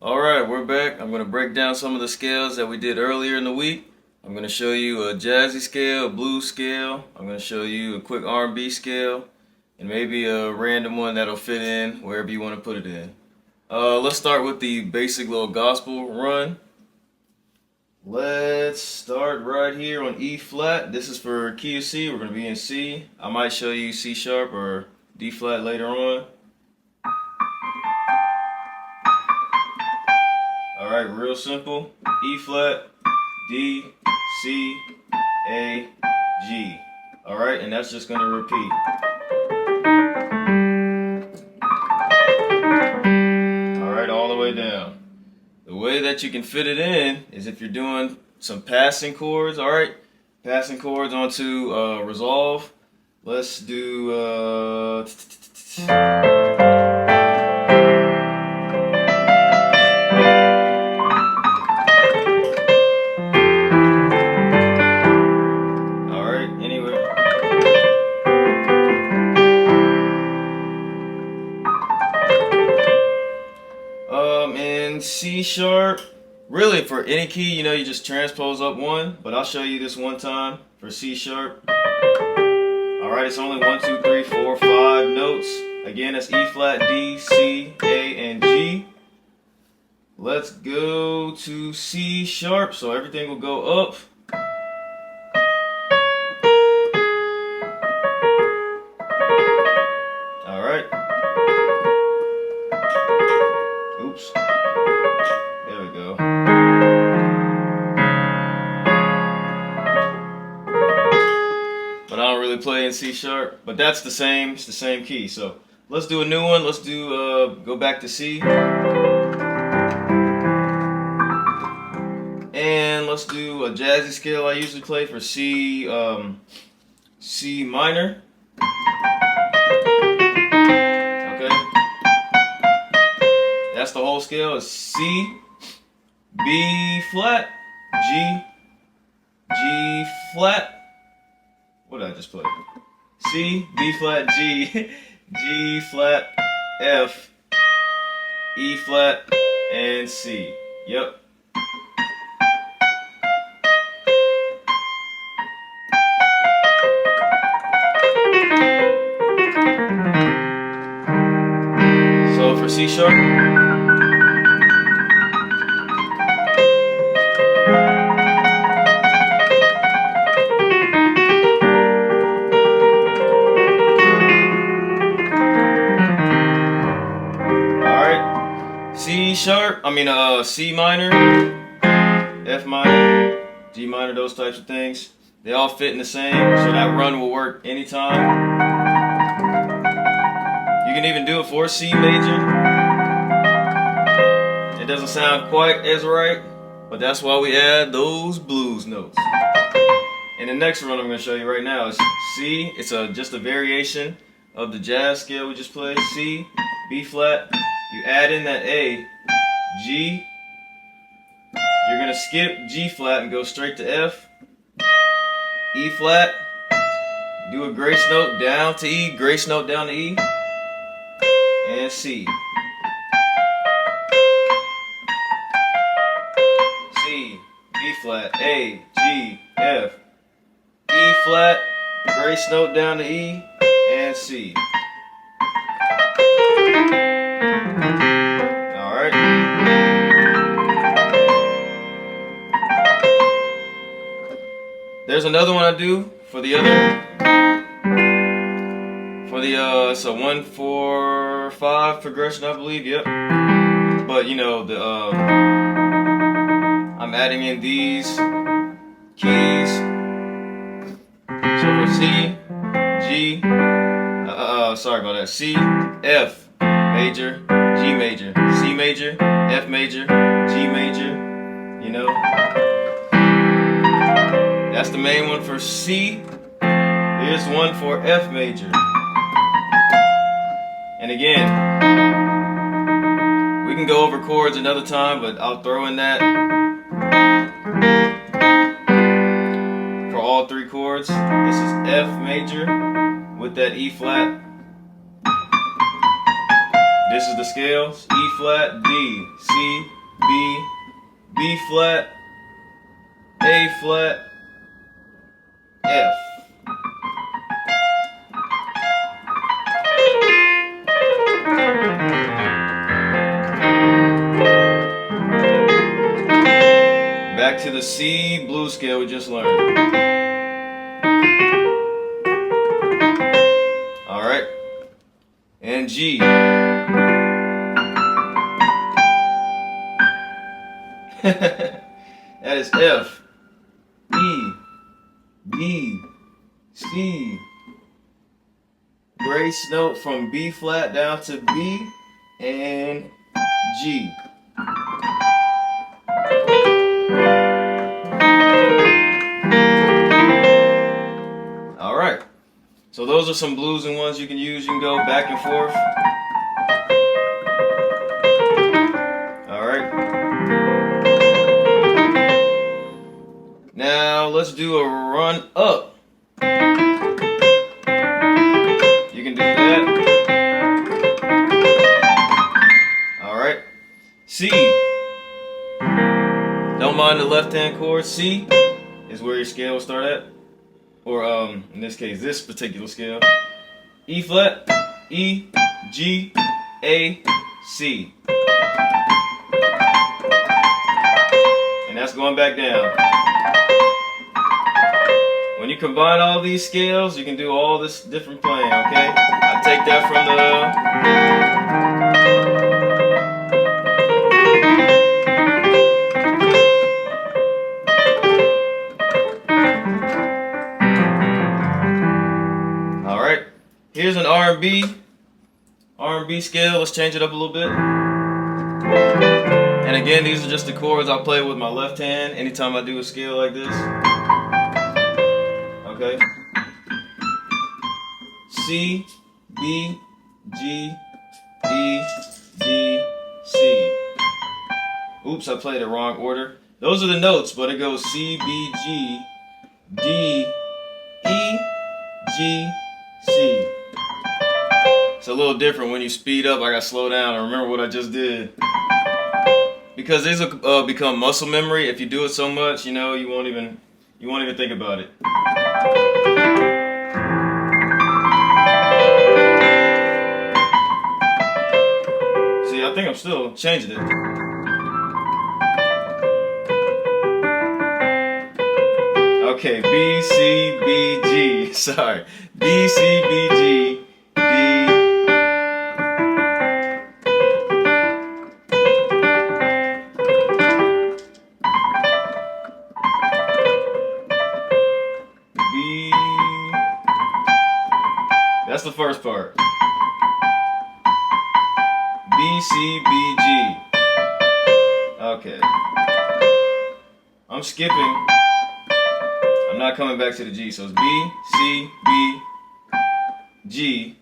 Alright, we're back. I'm going to break down some of the scales that we did earlier in the week. I'm going to show you a jazzy scale, a blues scale. I'm going to show you a quick R&B scale, and maybe a random one that'll fit in wherever you want to put it in. Let's start with the basic little gospel run. Let's start right here on E flat. This is for key of C. We're going to be in C. I might show you C sharp or D flat later on. Alright, real simple. E flat, D, C, A, G. Alright, and that's just going to repeat. Alright, all the way down. The way that you can fit it in is if you're doing some passing chords. Alright, passing chords onto resolve. Let's do in C sharp, really for any key, you just transpose up one, but I'll show you this one time for C sharp. Alright, it's only 1, 2, 3, 4, 5 notes. Again, that's E flat, D, C, A, and G. Let's go to C sharp, so everything will go up. Alright. Oops. There we go. But I don't really play in C sharp, but that's the same, it's the same key. So let's do a new one. Let's do go back to C. And let's do a jazzy scale I usually play for C, C minor. Okay. That's the whole scale. Is C, B flat, G, G flat. What did I just play? C, B flat, G, G flat, F, E flat, and C. Yep. So for C sharp, C minor, F minor, G minor, those types of things. They all fit in the same, so that run will work anytime. You can even do it for C major. It doesn't sound quite as right, but that's why we add those blues notes. And the next run I'm going to show you right now is C. It's just a variation of the jazz scale we just played. C, B flat. You add in that A, G. You're going to skip G flat and go straight to F. E flat. Do a grace note down to E, grace note down to E. And C. C, B flat, A, G, F. E flat, grace note down to E, and C. Alright. There's another one I do for the other. For the it's a 1-4-5 progression, I believe. Yep. But I'm adding in these keys. So for C, G, sorry about that. C, F major, G major, C major, F major, G major. That's the main one for C. Here's one for F major. And again, we can go over chords another time, but I'll throw in that for all three chords. This is F major with that E flat. This is the scales: E flat, D, C, B, B flat, A flat, F. Back to the C blues scale we just learned. Alright. And G. That is F, E, B, C. Grace note from B flat down to B and G. Alright. So those are some blues and ones you can use. You can go back and forth. Alright. Now let's do a run up. You can do that. Alright. C. Don't mind the left hand chord. C is where your scale will start at. Or in this case, this particular scale. E flat, E, G, A, C. And that's going back down. When you combine all these scales, you can do all this different playing, okay? I take that from Alright, here's an R&B scale. Let's change it up a little bit. And again, these are just the chords I play with my left hand anytime I do a scale like this. Okay. C, B, G, E, D, C. Oops, I played the wrong order. Those are the notes, but it goes C, B, G, D, E, G, C. It's a little different when you speed up. I gotta slow down and remember what I just did. Because these will become muscle memory. If you do it so much, you know, you won't even think about it. See, I think I'm still changing it. Okay, B, C, B, G. Sorry. B, C, B, G, D. B. That's the first part. B, C, B, G. Okay. I'm skipping. I'm not coming back to the G, so it's B, C, B, G,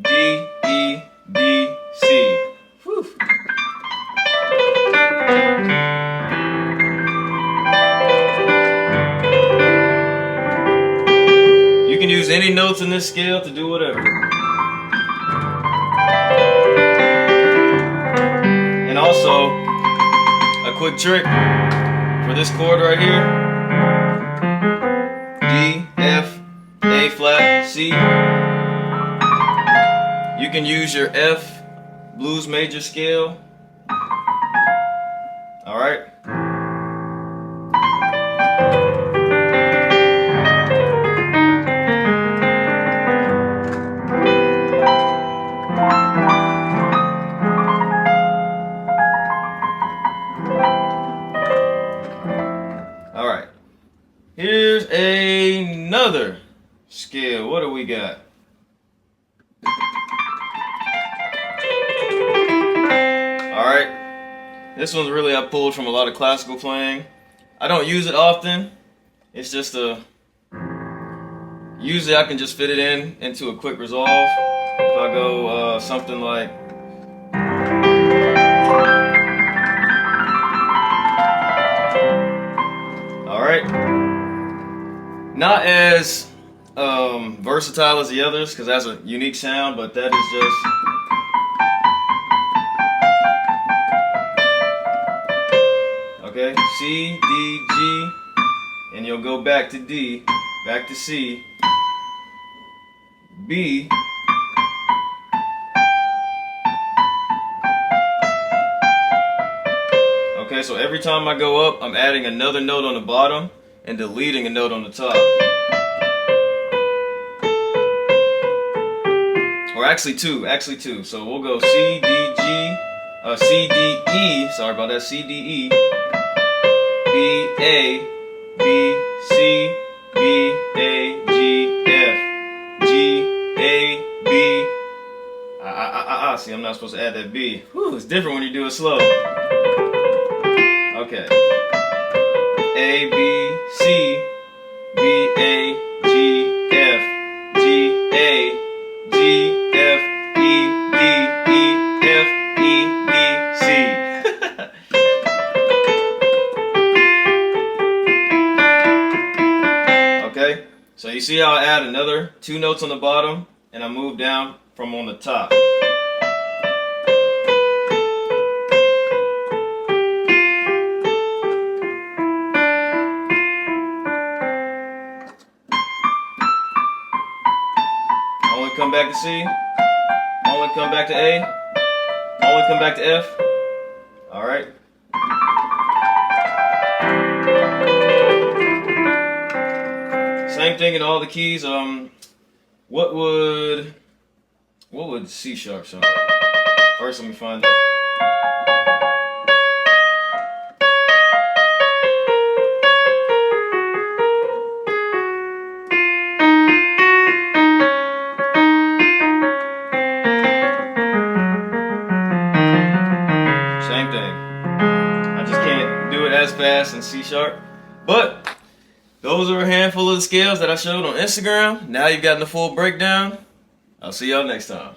D, E, D, C. Whew. You can use any notes in this scale to do whatever. And also, a quick trick. For this chord right here, D, F, A flat, C, you can use your F blues major scale. Alright? Alright, here's another scale. What do we got? Alright, this one's really I pulled from a lot of classical playing. I don't use it often. It's just usually I can just fit it into a quick resolve. If I go something like Alright, not as versatile as the others because that's a unique sound, but that is just C, D, G, and you'll go back to D, back to C, B, okay, so every time I go up, I'm adding another note on the bottom and deleting a note on the top. Or actually two. So we'll go C, D, G, C, D, E, sorry about that, C, D, E, B, A, B, C, B, A, G, F, G, A, B, see, I'm not supposed to add that B. Whew, it's different when you do it slow. Okay. A, B, C, B, A, G, F, G, A, G, F, E, D, E, F, E, D, C. Okay, so you see how I add another two notes on the bottom and I move down from on the top. Only come back to C, only come back to A, only come back to F. Alright. Same thing in all the keys. What would C sharp sound like? First, let me find that. Same thing. I just can't do it as fast in C sharp. But those are a handful of the scales that I showed on Instagram. Now you've gotten the full breakdown. I'll see y'all next time.